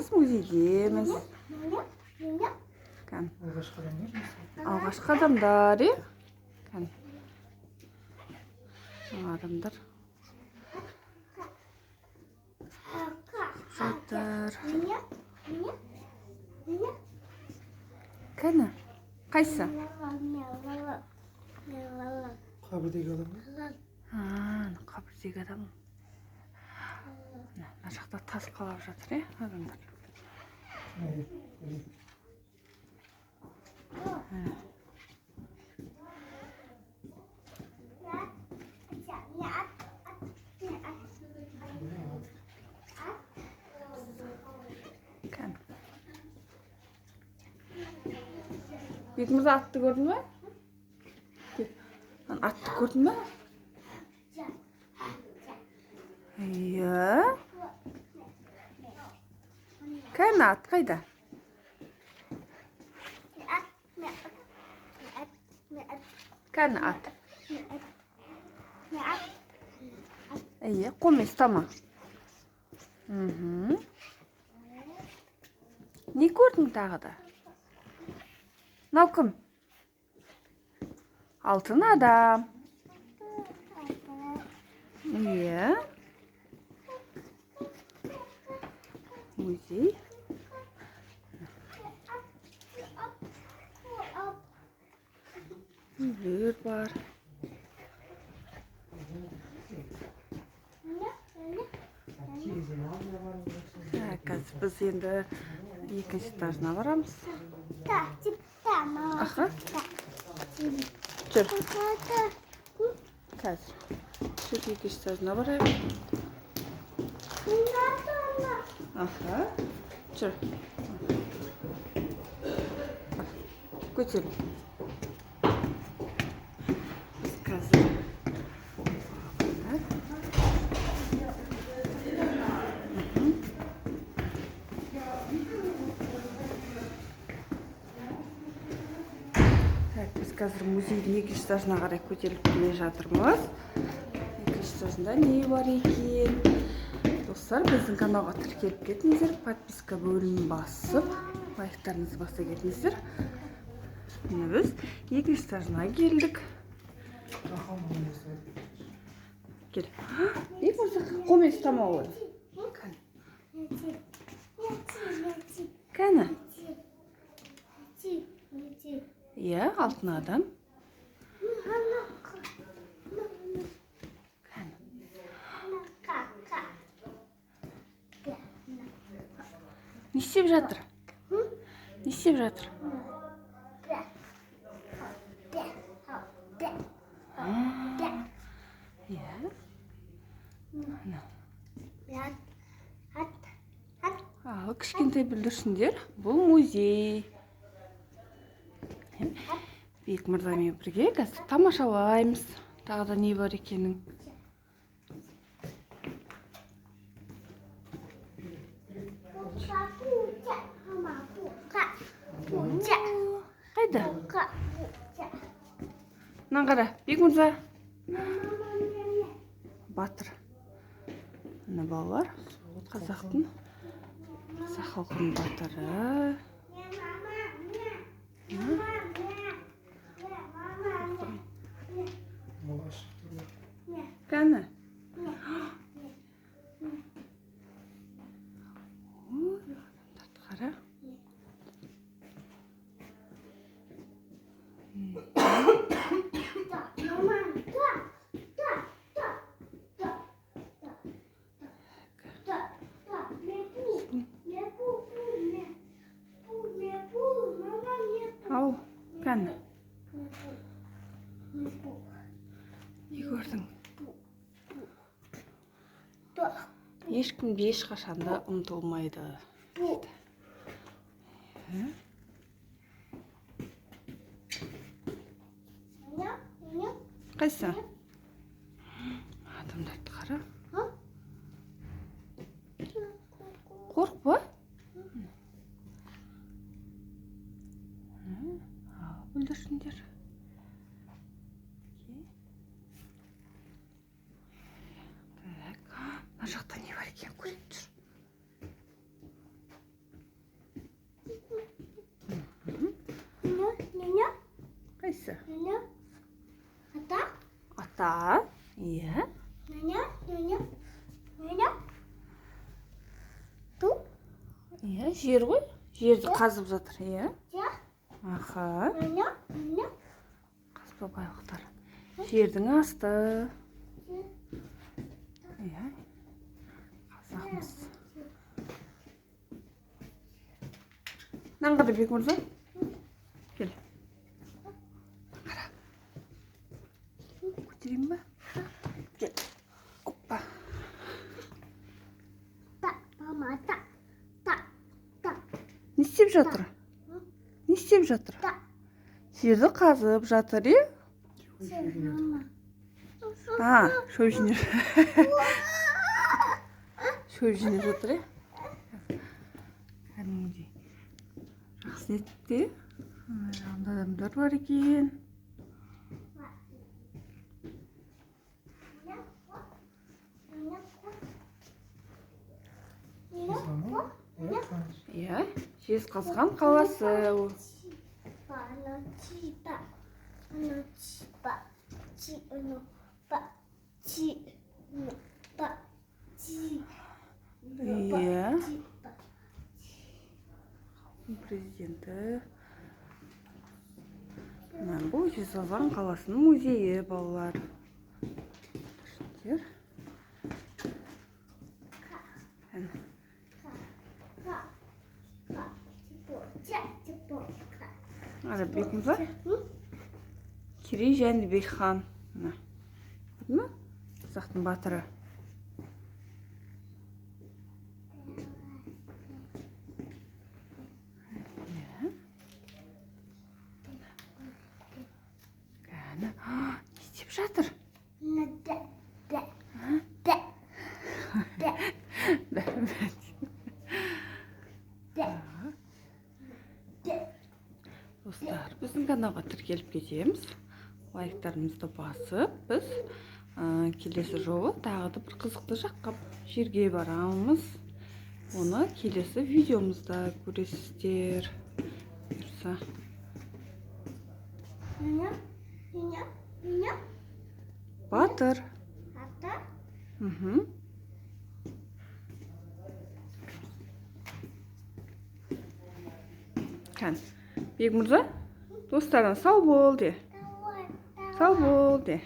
жатырмыз, музейдеміз. Кән. Алғашқы адамдар, Кән. Адамдар. Жатыр. Кәні? Қайсы? Қабірдегі адам. Қабірдегі адам. Мына жақта тас қалап жатыр, адамдар. Бекмырза, атты көрдің бе? Атты көрдің бе? Иә. Кәні ат қайда? Кәні ат? Иә, қомес тама. Не көрдің тағы да? Мынау кім? Алтын адам. Иә. Музей. Үйлер бар. Қазір біз енді екінші этажына барамыз. Аха. Жүр. Қазір. Жүр, екінші этажына барайық. Аха. Жүр. Көтел. Біз қазір. Біз қазір музейдің екінші этажына қарай көтеріліп келе жатырмыз. Екінші этажында не бар екен? Достар, біздің каналға тіркеліп кетіңіздер, подписка бөлімін басып, лайктарыңызды баса кетіңіздер. Міне біз екінші этажына келдік. Кел. Бекмырза, қомес тама ғой. Кәні? Иә, алтын адам. Не істеп жатыр? Не істеп жатыр? Кішкентай бүлдіршіндер, бұл музей. Бекмырзамен бірге қазір тамашалаймыз. Тағы да не бар екенін. Қайда? Мынаны қара, Бекмырза. Батыр. Мына балалар қазақтың халқының батыры. Кәні? Қара. Ау, кәні? Не көрдің? Ешкім ешқашанда ұмытылмайды. Қайсы? Адамдарды қара. Қорқпа? Бүлдіршіндер. Так, мына жақта не бар екен, көріп тұр. Ата. Иә. Иә, жер ғой. Жерді қазып жатыр, иә. Аха. Қазба байлықтар. Жердің асты. Иә. Қазағымыз. Наңғады Бек мырза? Кел. Қара. Көтерейін ба? Кел. Оппа. Не істеп жатыр? Не істеп жатыр? Жерді қазып жатыр, е? Шөп жинап. Шөп жинап жатыр, е? Кәдімгідей. Жақсы етті. Жағында адамдар бар екен. Иә, Жезқазған қаласы. Иә. Президенті. Бұл Жезқазған қаласының музейі, балалар. Ада Бек мырза? Керей Жәнібек хан. Көрдің ме? Қазақтың батыры. Не істеп жатыр? Достар, біздің каналға тіркеліп кетеміз. Лайктарымызды басып, біз келесі жолы тағы да бір қызықты жаққа жерге барамыз. Оны келесі видеомызда көресіздер. Батыр. Кән, Бек мырза, достарына сау бол де. Сау бол де.